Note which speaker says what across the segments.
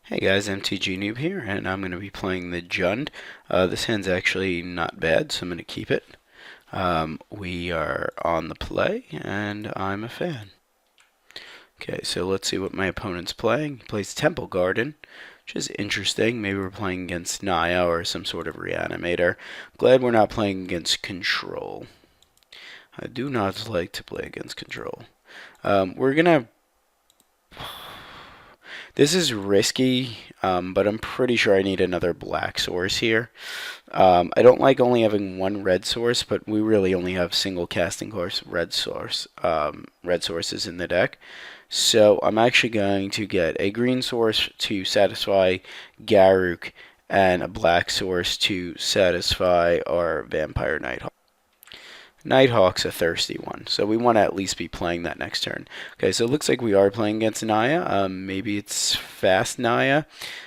Speaker 1: Hey guys, MTGnoob here, and I'm going to be playing the Jund. This hand's actually not bad, so I'm going to keep it. We are on the play, and I'm a fan. Okay, so let's see what my opponent's playing. He plays Temple Garden, which is interesting. Maybe we're playing against Naya or some sort of reanimator. Glad we're not playing against Control. I do not like to play against Control. We're going to This is risky, but I'm pretty sure I need another black source here. I don't like only having one red source, but we really only have single casting course red sources in the deck. So I'm actually going to get a green source to satisfy Garruk and a black source to satisfy our Vampire Nighthawk. Nighthawk's a thirsty one, so we want to at least be playing that next turn. Okay, so it looks like we are playing against Naya. Maybe it's fast Naya.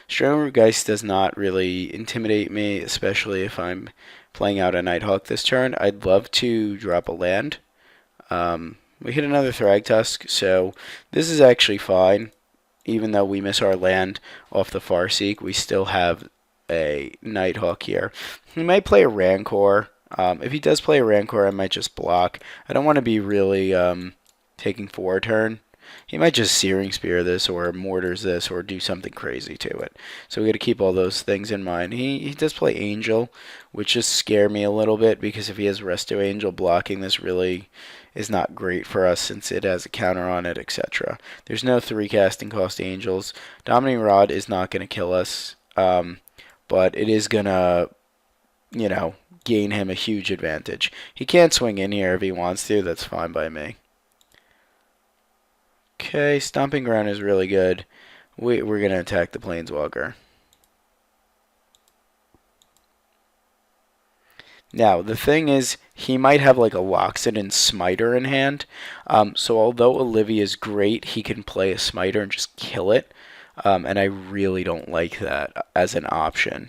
Speaker 1: Stranglegeist does not really intimidate me, especially if I'm playing out a Nighthawk this turn. I'd love to drop a land. We hit another Thragtusk, so this is actually fine. Even though we miss our land off the Farseek, we still have a Nighthawk here. He might play a Rancor. If he does play a Rancor, I might just block. I don't want to be really taking 4 turn. He might just Searing Spear this or Mortars this or do something crazy to it. So we got to keep all those things in mind. He does play Angel, which just scare me a little bit because if he has Resto Angel, blocking this really is not great for us since it has a counter on it, etc. There's no 3 casting cost Angels. Dominating Rod is not going to kill us, but it is going to, gain him a huge advantage. He can't swing in here if he wants to. That's fine by me. Okay, Stomping Ground is really good. We're going to attack the Planeswalker. Now, the thing is, he might have like a Loxodon and Smiter in hand. So although Olivia is great, he can play a Smiter and just kill it. And I really don't like that as an option.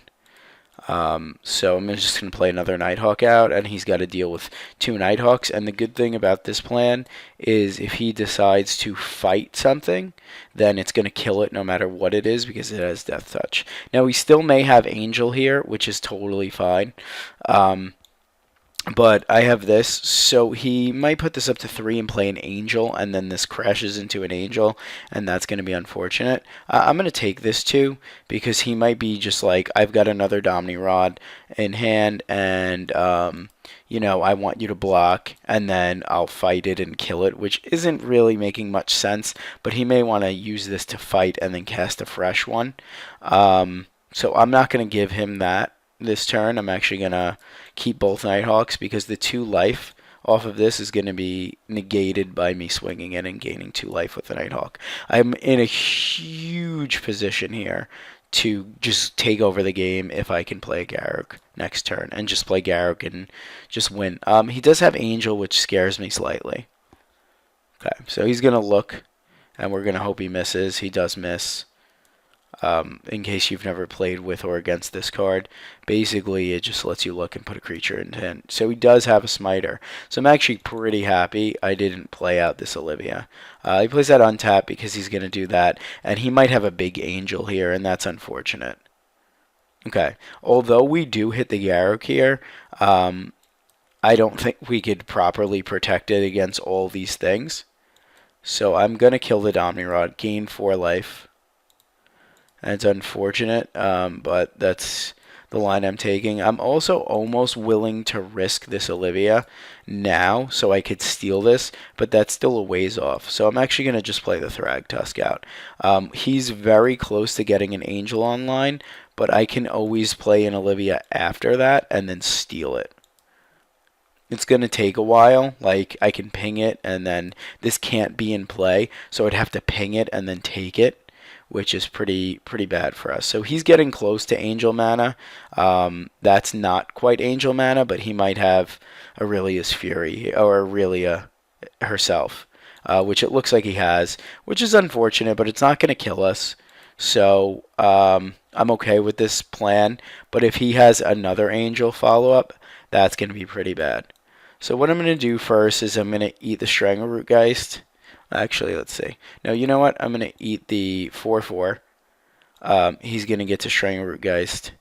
Speaker 1: So I'm just going to play another Nighthawk out, and he's got to deal with 2 Nighthawks. And the good thing about this plan is if he decides to fight something, then it's going to kill it no matter what it is because it has Death Touch. Now, we still may have Angel here, which is totally fine. But I have this, so he might put this up to 3 and play an Angel, and then this crashes into an Angel, and that's going to be unfortunate. I'm going to take this too, because he might be just like, I've got another Domini Rod in hand, and, I want you to block, and then I'll fight it and kill it, which isn't really making much sense, but he may want to use this to fight and then cast a fresh one. So I'm not going to give him that this turn. I'm actually going to keep both Nighthawks because the 2 life off of this is going to be negated by me swinging it and gaining 2 life with the Nighthawk. I'm in a huge position here to just take over the game if I can play Garruk next turn and just play Garruk and just win. He does have Angel, which scares me slightly. Okay, so he's going to look, and we're going to hope he misses. He does miss. In case you've never played with or against this card, basically it just lets you look and put a creature in hand. So he does have a Smiter. So I'm actually pretty happy I didn't play out this Olivia. He plays that untap because he's going to do that, and he might have a big Angel here, and that's unfortunate. Okay, although we do hit the Garruk here, I don't think we could properly protect it against all these things. So I'm going to kill the Domini Rod, gain 4 life. And it's unfortunate, but that's the line I'm taking. I'm also almost willing to risk this Olivia now so I could steal this, but that's still a ways off. So I'm actually going to just play the Thragtusk out. He's very close to getting an Angel online, but I can always play an Olivia after that and then steal it. It's going to take a while. Like, I can ping it, and then this can't be in play, so I'd have to ping it and then take it, which is pretty bad for us. So he's getting close to Angel mana. That's not quite Angel mana, but he might have Aurelia's Fury or Aurelia herself, which it looks like he has, which is unfortunate, but it's not going to kill us. So I'm okay with this plan, but if he has another Angel follow-up, that's going to be pretty bad. So what I'm going to do first is I'm going to eat the Stranglegeist. Actually, let's see. No, you know what? I'm going to eat the 4/4. he's going to get to Stranglerootgeist.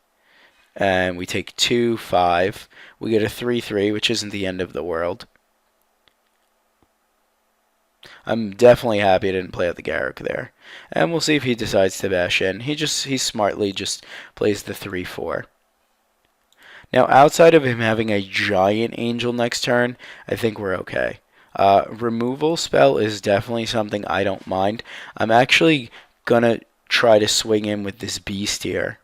Speaker 1: And we take 2, 5. We get a 3/3, which isn't the end of the world. I'm definitely happy I didn't play out the Garruk there. And we'll see if he decides to bash in. He smartly just plays the 3/4. Now, outside of him having a giant angel next turn, I think we're okay. Removal spell is definitely something I don't mind. I'm actually going to try to swing in with this beast here.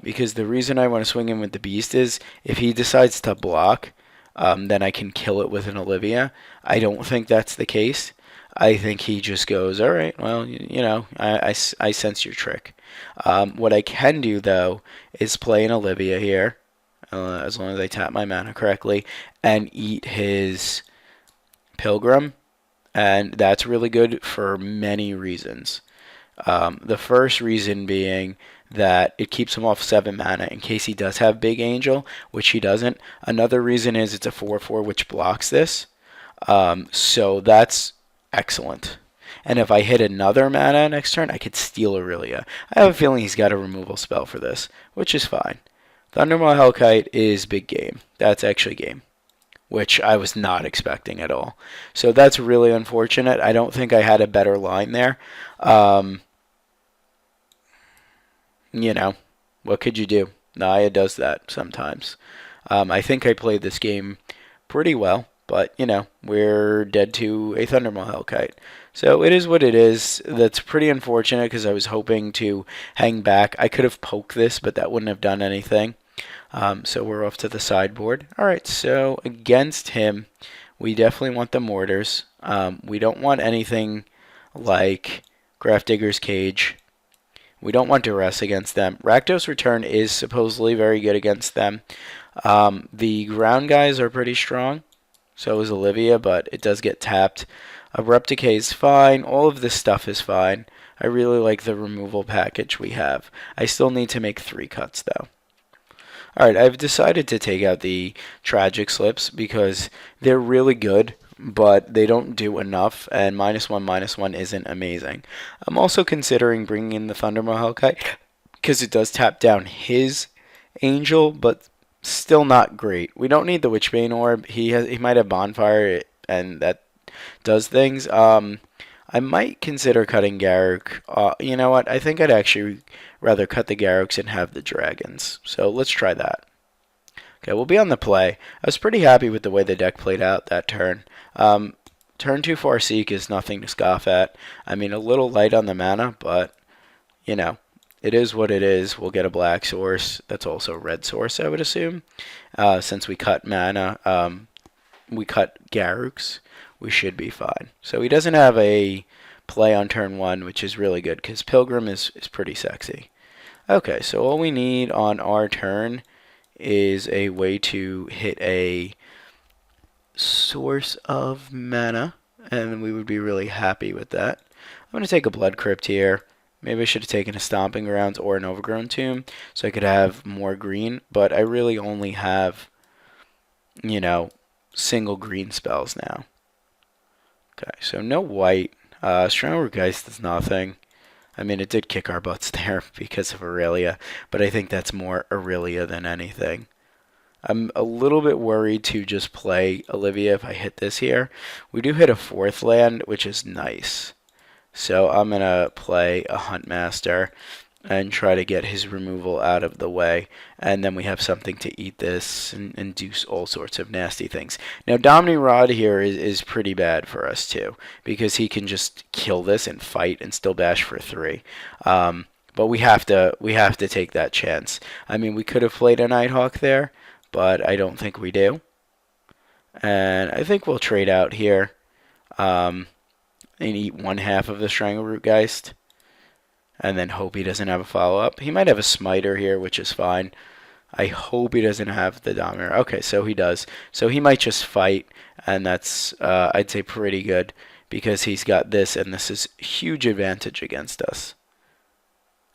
Speaker 1: Because the reason I want to swing in with the beast is if he decides to block, then I can kill it with an Olivia. I don't think that's the case. I think he just goes, all right, well, I sense your trick. What I can do, though, is play an Olivia here, as long as I tap my mana correctly, and eat his Pilgrim. And that's really good for many reasons. The first reason being that it keeps him off 7 mana in case he does have Big Angel, which he doesn't. Another reason is it's a 4/4 which blocks this. So that's excellent. And if I hit another mana next turn, I could steal Aurelia. I have a feeling he's got a removal spell for this, which is fine. Thundermaw Hellkite is big game. That's actually game, which I was not expecting at all. So that's really unfortunate. I don't think I had a better line there. What could you do? Naya does that sometimes. I think I played this game pretty well, but, we're dead to a Thundermaw Hellkite. So it is what it is. That's pretty unfortunate because I was hoping to hang back. I could have poked this, but that wouldn't have done anything. So we're off to the sideboard. All right, so against him, we definitely want the mortars. We don't want anything like Grafdigger's Cage. We don't want Duress against them. Rakdos Return is supposedly very good against them. The ground guys are pretty strong. So is Olivia, but it does get tapped. Abrupt Decay is fine. All of this stuff is fine. I really like the removal package we have. I still need to make 3 cuts, though. Alright, I've decided to take out the Tragic Slips because they're really good, but they don't do enough, and -1/-1 isn't amazing. I'm also considering bringing in the Thundermaw Hellkite because it does tap down his Angel, but still not great. We don't need the Witchbane Orb. He might have Bonfire, and that does things. I might consider cutting Garruk. You know what? I think I'd actually rather cut the Garruks and have the dragons. So let's try that. Okay, we'll be on the play. I was pretty happy with the way the deck played out that turn. Turn 2 Farseek is nothing to scoff at. I mean, a little light on the mana, but, it is what it is. We'll get a black source. That's also a red source, I would assume. Since we cut mana, we cut Garruks, we should be fine. So he doesn't have a play on turn 1, which is really good, because Pilgrim is pretty sexy. Okay, so all we need on our turn is a way to hit a source of mana, and we would be really happy with that. I'm going to take a Blood Crypt here. Maybe I should have taken a Stomping Grounds or an Overgrown Tomb so I could have more green, but I really only have, single green spells now. Okay, so no white. Stranglerootgeist is nothing. I mean, it did kick our butts there because of Aurelia, but I think that's more Aurelia than anything. I'm a little bit worried to just play Olivia if I hit this here. We do hit a 4th land, which is nice. So I'm going to play a Huntmaster and try to get his removal out of the way. And then we have something to eat this and do all sorts of nasty things. Now, Dominating Rod here is pretty bad for us, too, because he can just kill this and fight and still bash for 3. But we have to take that chance. I mean, we could have played a Nighthawk there, but I don't think we do. And I think we'll trade out here and eat 1/2 of the Stranglerootgeist. And then hope he doesn't have a follow-up. He might have a Smiter here, which is fine. I hope he doesn't have the Dominator. Okay, so he does. So he might just fight, and that's, I'd say, pretty good, because he's got this, and this is huge advantage against us.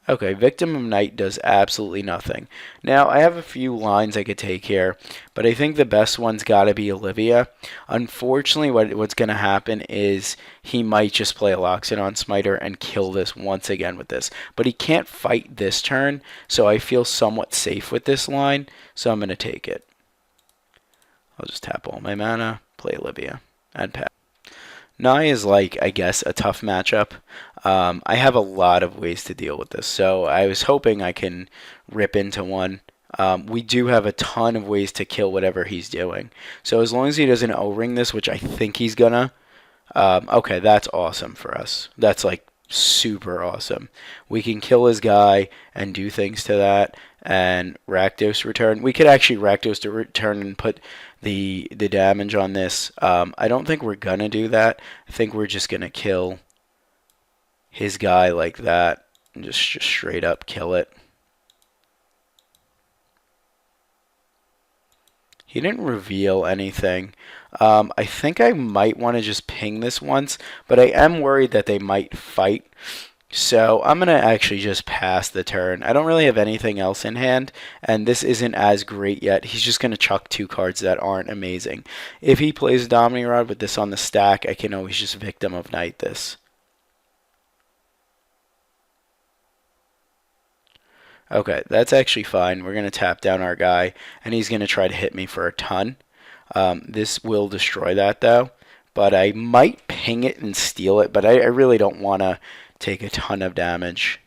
Speaker 1: Okay, Victim of Night does absolutely nothing. Now, I have a few lines I could take here, but I think the best one's got to be Olivia. Unfortunately, what's going to happen is he might just play a Loxodon Smiter and kill this once again with this. But he can't fight this turn, so I feel somewhat safe with this line, so I'm going to take it. I'll just tap all my mana, play Olivia, and pass. Naya is like, I guess, a tough matchup. I have a lot of ways to deal with this, so I was hoping I can rip into one. We do have a ton of ways to kill whatever he's doing. So as long as he doesn't O-ring this, which I think he's gonna, okay, that's awesome for us. That's like super awesome. We can kill his guy and do things to that, and Rakdos return. We could actually Rakdos to return and put the damage on this. I don't think we're gonna do that. I think we're just gonna kill his guy like that and just straight up kill it. He didn't reveal anything. I think I might want to just ping this once, but I am worried that they might fight. So I'm going to actually just pass the turn. I don't really have anything else in hand, and this isn't as great yet. He's just going to chuck 2 cards that aren't amazing. If he plays Dominating Rod with this on the stack, I can always just Victim of Night this. Okay, that's actually fine. We're going to tap down our guy, and he's going to try to hit me for a ton. This will destroy that, though. But I might ping it and steal it, but I really don't want to take a ton of damage.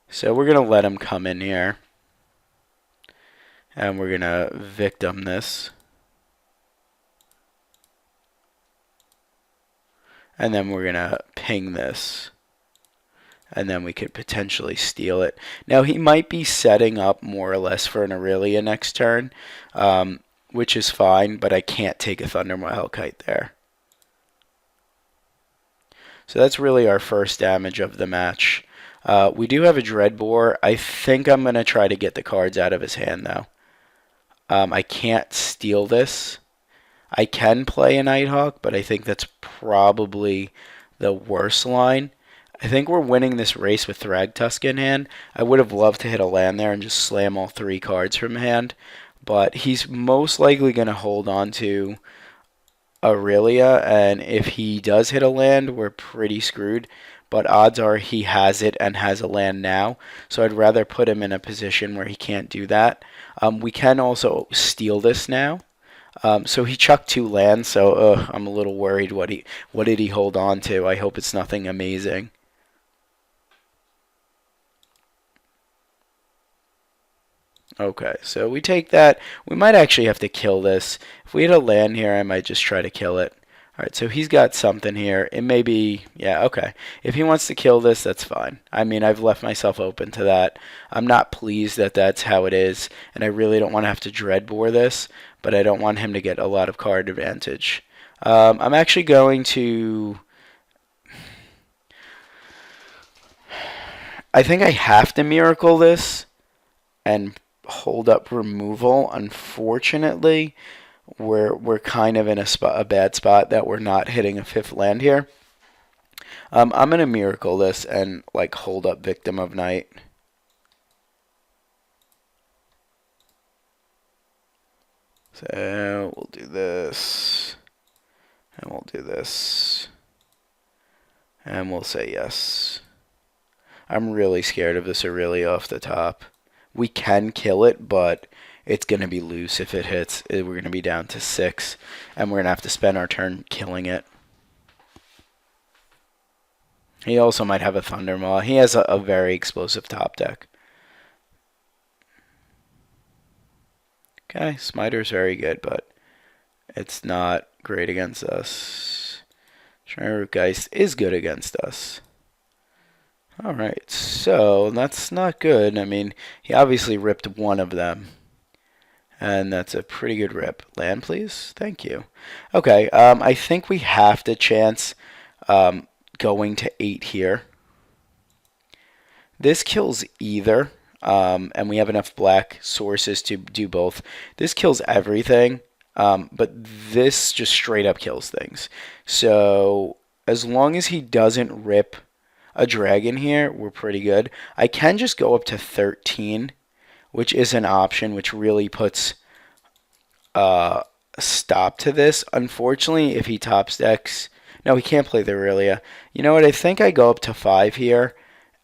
Speaker 1: So we're going to let him come in here. And we're going to Victim this. And then we're going to ping this. And then we could potentially steal it. Now, he might be setting up more or less for an Aurelia next turn, which is fine, but I can't take a Thundermaw Hellkite there. So that's really our first damage of the match. We do have a Dreadbore. I think I'm going to try to get the cards out of his hand, though. I can't steal this. I can play a Nighthawk, but I think that's probably the worst line. I think we're winning this race with Thragtusk in hand. I would have loved to hit a land there and just slam all 3 cards from hand. But he's most likely going to hold on to Aurelia. And if he does hit a land, we're pretty screwed. But odds are he has it and has a land now. So I'd rather put him in a position where he can't do that. We can also steal this now. So he chucked 2 lands. So I'm a little worried what did he hold on to. I hope it's nothing amazing. Okay, so we take that. We might actually have to kill this. If we had a land here, I might just try to kill it. Alright, so he's got something here. It may be, yeah, okay. If he wants to kill this, that's fine. I mean, I've left myself open to that. I'm not pleased that that's how it is, and I really don't want to have to Dreadbore this, but I don't want him to get a lot of card advantage. I'm actually going to... I think I have to Miracle this and hold up removal. Unfortunately, we're kind of in a bad spot that we're not hitting a 5th land here. I'm gonna Miracle this and like hold up Victim of Night. So we'll do this, and we'll do this, and we'll say yes. I'm really scared of this Aurelia off the top. We can kill it, but it's going to be loose if it hits. We're going to be down to 6, and we're going to have to spend our turn killing it. He also might have a Thundermaw. He has a very explosive top deck. Okay, Smiter's very good, but it's not great against us. Geist is good against us. Alright, so that's not good. I mean, he obviously ripped one of them. And that's a pretty good rip. Land, please? Thank you. Okay, I think we have to chance going to 8 here. This kills either, and we have enough black sources to do both. This kills everything, but this just straight up kills things. So, as long as he doesn't rip a dragon here, we're pretty good. I can just go up to 13, which is an option, which really puts a stop to this. Unfortunately, if he top decks, no, he can't play the Aurelia. You know what? I think I go up to 5 here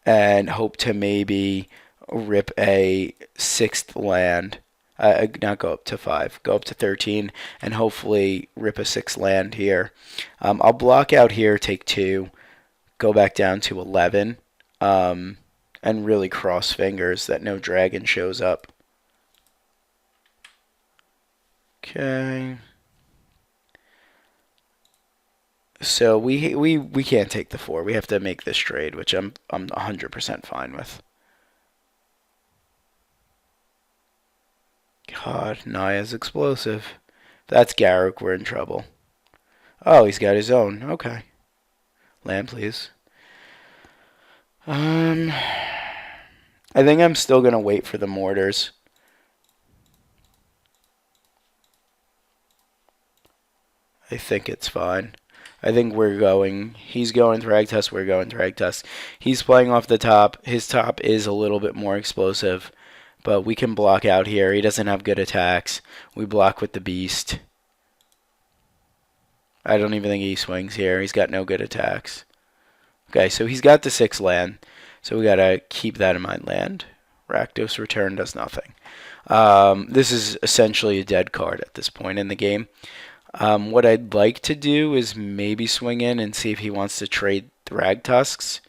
Speaker 1: and hope to maybe rip a 6th land. Not go up to 5, go up to 13, and hopefully rip a 6th land here. I'll block out here, take 2, go back down to 11, and really cross fingers that no dragon shows up. Okay. So we can't take the 4. We have to make this trade, which I'm 100% fine with. God, Naya's explosive. If that's Garruk, we're in trouble. Oh, he's got his own. Okay. Land, please. I think I'm still going to wait for the mortars. I think it's fine. I think he's going Thragtusk, we're going Thragtusk. He's playing off the top. His top is a little bit more explosive, but we can block out here. He doesn't have good attacks. We block with the beast. I don't even think he swings here. He's got no good attacks. Okay, so he's got the 6 land, so we got to keep that in mind. Land. Rakdos return does nothing. This is essentially a dead card at this point in the game. What I'd like to do is maybe swing in and see if he wants to trade Thragtusks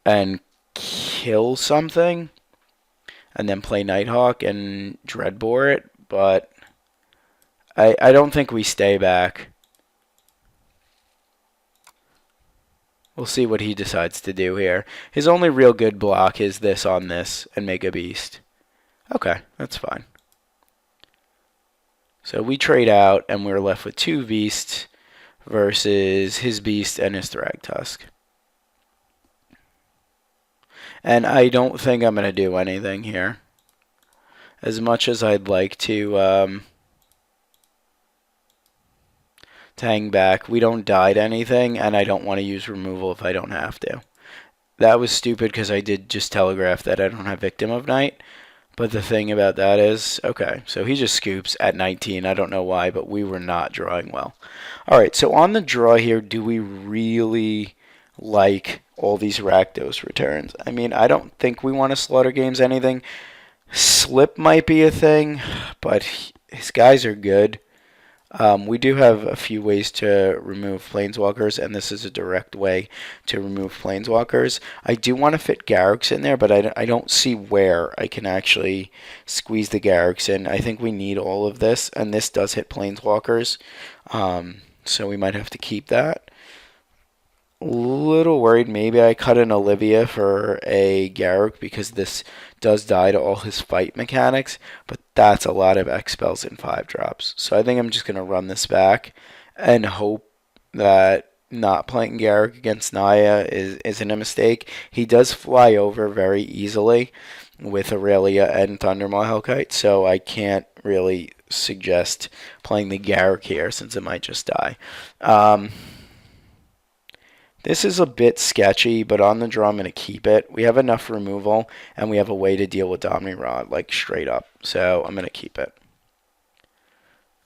Speaker 1: and kill something, and then play Nighthawk and Dreadbore it, but I don't think we stay back. We'll see what he decides to do here. His only real good block is this on this and make a beast. Okay, that's fine. So we trade out, and we're left with 2 beasts versus his beast and his Thragtusk. And I don't think I'm going to do anything here. As much as I'd like to hang back, we don't die to anything, and I don't want to use removal if I don't have to. That was stupid because I did just telegraph that I don't have Victim of Night. But the thing about that is, okay, so he just scoops at 19. I don't know why, but we were not drawing well. All right, so on the draw here, do we really like all these Rakdos returns? I mean, I don't think we want to slaughter games anything. Slip might be a thing, but his guys are good. We do have a few ways to remove Planeswalkers, and this is a direct way to remove Planeswalkers. I do want to fit Garruks in there, but I don't see where I can actually squeeze the Garruks in. I think we need all of this, and this does hit Planeswalkers, so we might have to keep that. A little worried maybe I cut an Olivia for a Garruk because this does die to all his fight mechanics, but that's a lot of X spells in 5 drops. So I think I'm just going to run this back and hope that not playing Garruk against Naya isn't a mistake. He does fly over very easily with Aurelia and Thundermaw Hellkite, so I can't really suggest playing the Garruk here since it might just die. This is a bit sketchy, but on the draw I'm going to keep it. We have enough removal, and we have a way to deal with Domini Rod, like straight up. So I'm going to keep it.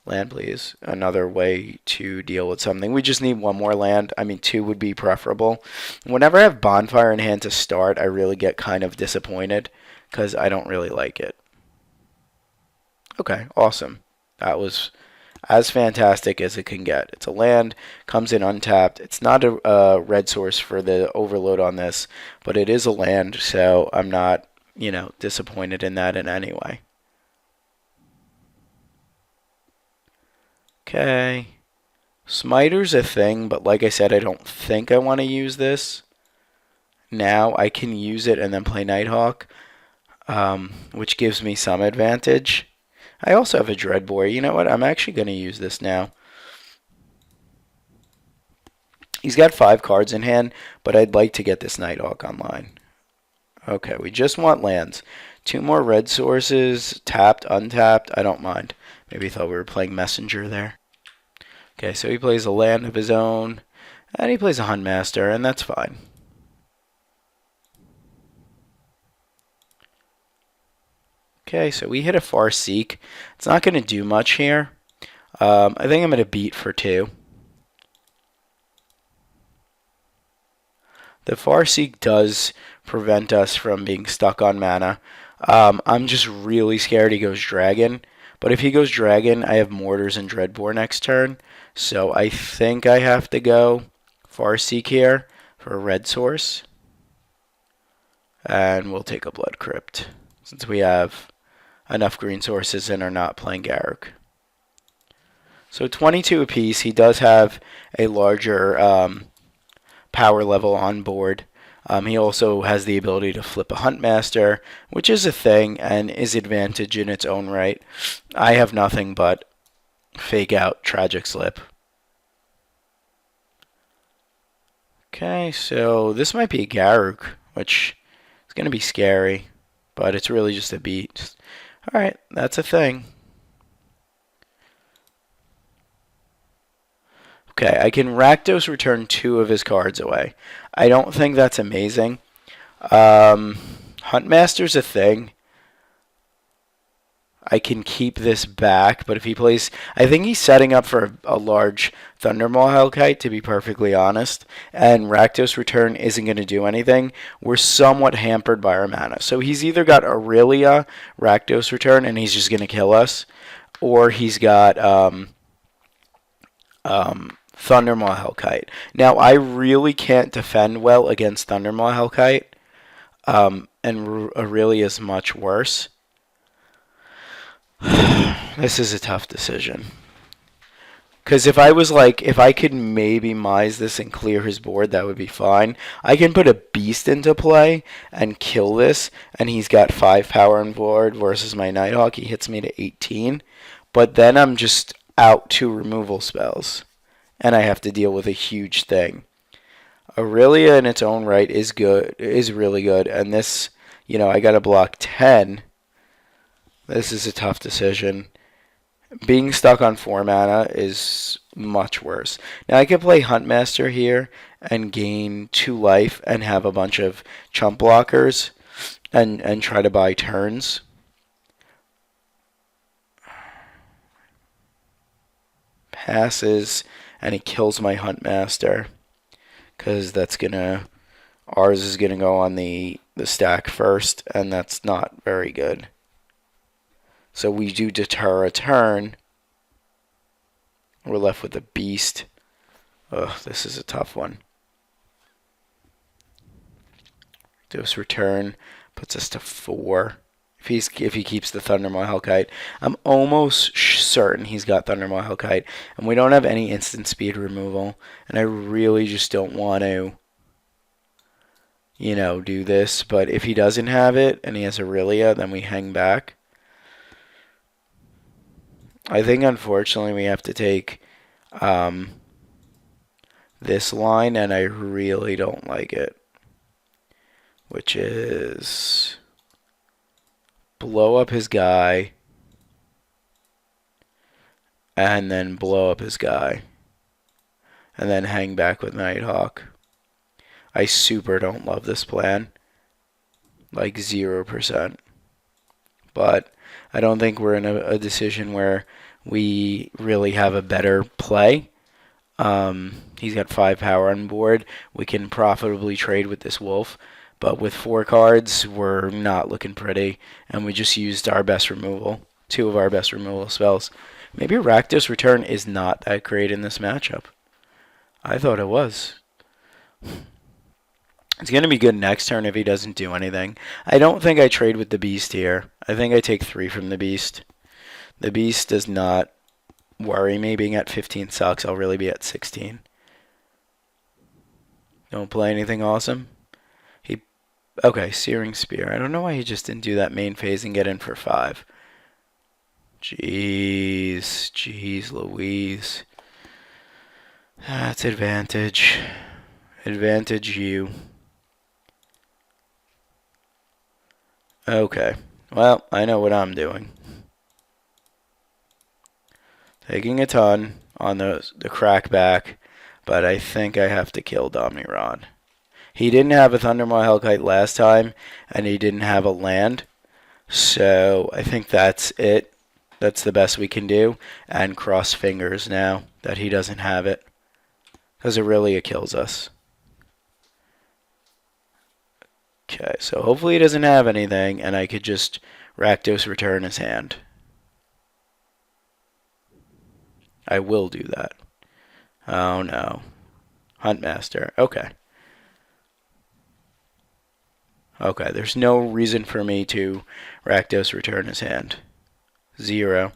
Speaker 1: Land, please. Another way to deal with something. We just need 1 more land. I mean, 2 would be preferable. Whenever I have Bonfire in hand to start, I really get kind of disappointed because I don't really like it. Okay, awesome. That was as fantastic as it can get. It's a land, comes in untapped. It's not a red source for the overload on this, but it is a land, so I'm not, disappointed in that in any way. Okay. Smiter's a thing, but like I said, I don't think I want to use this. Now I can use it and then play Nighthawk, which gives me some advantage. I also have a Dreadbore. You know what? I'm actually going to use this now. He's got 5 cards in hand, but I'd like to get this Nighthawk online. Okay, we just want lands. 2 more red sources, tapped, untapped. I don't mind. Maybe he thought we were playing Messenger there. Okay, so he plays a land of his own, and he plays a Huntmaster, and that's fine. Okay, so we hit a Far Seek. It's not going to do much here. I think I'm going to beat for 2. The Farseek does prevent us from being stuck on mana. I'm just really scared he goes Dragon. But if he goes Dragon, I have Mortars and Dreadbore next turn. So I think I have to go Farseek here for a red source. And we'll take a Blood Crypt, since we have enough green sources and are not playing Garruk. So 22 apiece. He does have a larger power level on board. He also has the ability to flip a Huntmaster, which is a thing and is advantage in its own right. I have nothing but Fake Out, Tragic Slip. Okay, so this might be a Garruk, which is going to be scary, but it's really just a beat. Alright, that's a thing. Okay, I can Rakdos return 2 of his cards away. I don't think that's amazing. Huntmaster's a thing. I can keep this back, but if he plays... I think he's setting up for a large Thundermaw Hellkite, to be perfectly honest, and Rakdos return isn't going to do anything. We're somewhat hampered by our mana. So he's either got Aurelia, Rakdos return, and he's just going to kill us, or he's got... Thundermaw Hellkite. Now, I really can't defend well against Thundermaw Hellkite, and Aurelia is much worse. This is a tough decision. Because if I could maybe Mize this and clear his board, that would be fine. I can put a Beast into play and kill this, and he's got 5 power on board versus my Nighthawk. He hits me to 18. But then I'm just out 2 removal spells, and I have to deal with a huge thing. Aurelia in its own right is really good, and this, I got to block 10. This is a tough decision. Being stuck on 4 mana is much worse. Now I could play Huntmaster here and gain 2 life and have a bunch of chump blockers and try to buy turns. Passes, and he kills my Huntmaster, because ours is gonna go on the stack first, and that's not very good. So we do deter a turn. We're left with a Beast. Ugh, this is a tough one. Dose return puts us to 4. If he keeps the Thundermaw Hellkite, I'm almost certain he's got Thundermaw Hellkite, and we don't have any instant speed removal, and I really just don't want to, do this. But if he doesn't have it and he has Aurelia, then we hang back. I think, unfortunately, we have to take this line, and I really don't like it, which is blow up his guy and then blow up his guy and then hang back with Nighthawk. I super don't love this plan, like 0%. But I don't think we're in a decision where we really have a better play. He's got 5 power on board. We can profitably trade with this wolf. But with 4 cards, we're not looking pretty. And we just used our best removal. 2 of our best removal spells. Maybe Rakdos Return is not that great in this matchup. I thought it was. It's going to be good next turn if he doesn't do anything. I don't think I trade with the Beast here. I think I take 3 from the Beast. The Beast does not worry me. Being at 15 sucks. I'll really be at 16. Don't play anything awesome. Okay, Searing Spear. I don't know why he just didn't do that main phase and get in for 5. Jeez Louise. That's advantage. Advantage you. Okay. Well, I know what I'm doing. Taking a ton on the crackback, but I think I have to kill Dominrod. He didn't have a Thundermaw Hellkite last time, and he didn't have a land. So I think that's it. That's the best we can do. And cross fingers now that he doesn't have it. Because it kills us. Okay, so hopefully he doesn't have anything, and I could just Rakdos return his hand. I will do that. Oh no. Huntmaster. Okay. Okay, there's no reason for me to Rakdos return his hand. 0.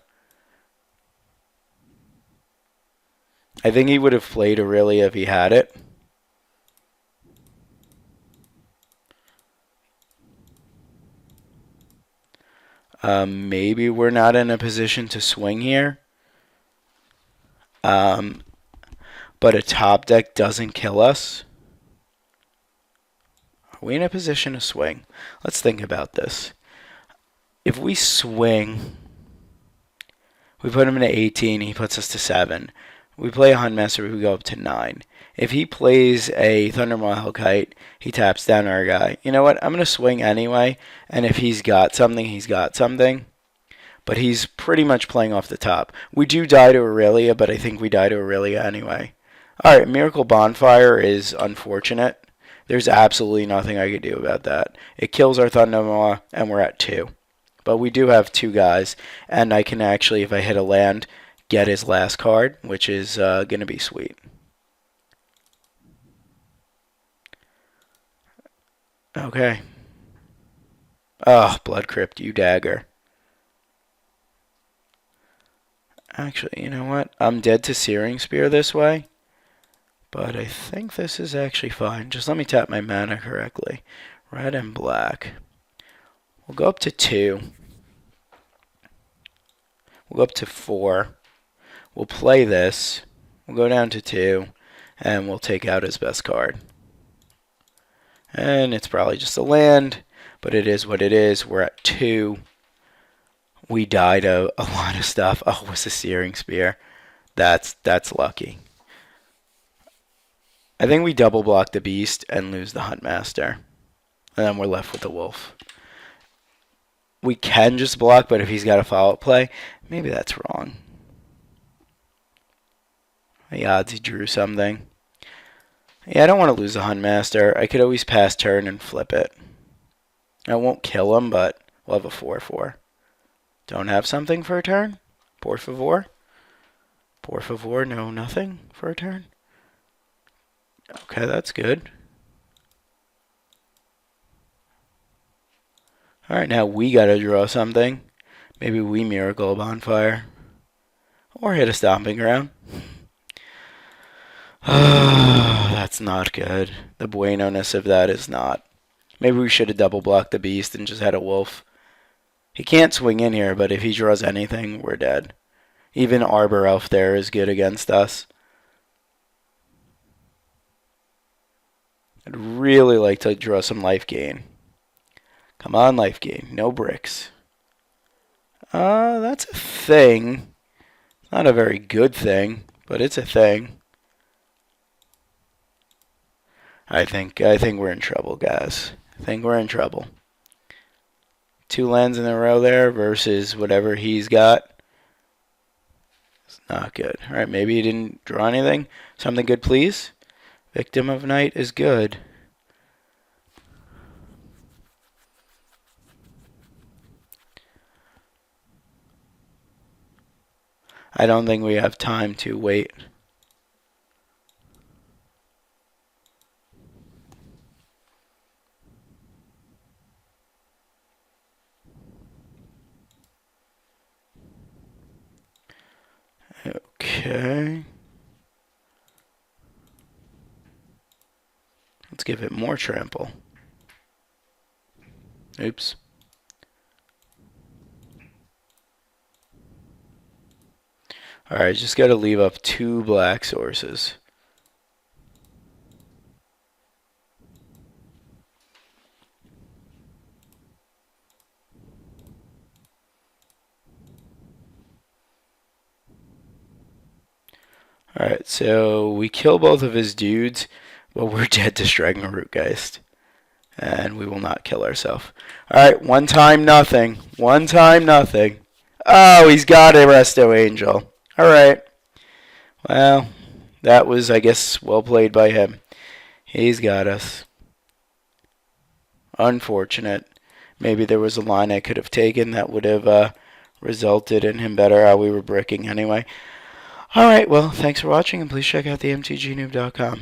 Speaker 1: I think he would have played Aurelia if he had it. Maybe we're not in a position to swing here. But a top deck doesn't kill us. Are we in a position to swing? Let's think about this. If we swing, we put him into 18, he puts us to 7. We play a Huntmaster, we go up to 9. If he plays a Thundermaw Hellkite, he taps down our guy. You know what? I'm going to swing anyway, and if he's got something, he's got something. But he's pretty much playing off the top. We do die to Aurelia, but I think we die to Aurelia anyway. Alright, Miracle Bonfire is unfortunate. There's absolutely nothing I could do about that. It kills our Thundermaw, and we're at 2. But we do have 2 guys, and I can actually, if I hit a land, get his last card, which is going to be sweet. Okay. Oh, Blood Crypt, you dagger. Actually, you know what? I'm dead to Searing Spear this way. But I think this is actually fine. Just let me tap my mana correctly. Red and black. We'll go up to 2. We'll go up to 4. We'll play this. We'll go down to 2. And we'll take out his best card. And it's probably just a land. But it is what it is. We're at 2. We died a lot of stuff. Oh, it was a Searing Spear. That's lucky. I think we double block the beast and lose the Huntmaster. And then we're left with the wolf. We can just block, but if he's got a follow-up play, maybe that's wrong. The odds he drew something. Yeah, I don't want to lose the Huntmaster. I could always pass turn and flip it. I won't kill him, but we'll have a 4-4. Don't have something for a turn? Por favor? Por favor, no nothing for a turn? Okay, that's good. Alright, now we gotta draw something. Maybe we Miracle Bonfire. Or hit a Stomping Ground. That's not good. The bueno-ness of that is not. Maybe we should have double blocked the beast and just had a wolf. He can't swing in here, but if he draws anything, we're dead. Even Arbor Elf there is good against us. I'd really like to draw some life gain. Come on, life gain. No bricks. That's a thing. Not a very good thing, but it's a thing. I think we're in trouble, guys. I think we're in trouble. 2 lands in a row there versus whatever he's got. It's not good. Alright, maybe he didn't draw anything. Something good, please. Victim of Night is good. I don't think we have time to wait. Okay. Let's give it more trample. Oops. Alright, just gotta leave up 2 black sources. Alright, so we kill both of his dudes, but we're dead to Striking Rootgeist. And we will not kill ourselves. Alright, one time nothing. One time nothing. Oh, he's got a Resto Angel. Alright. Well, that was, I guess, well played by him. He's got us. Unfortunate. Maybe there was a line I could have taken that would have resulted in him better. We were bricking anyway. Alright, well, thanks for watching, and please check out theMTGnoob.com.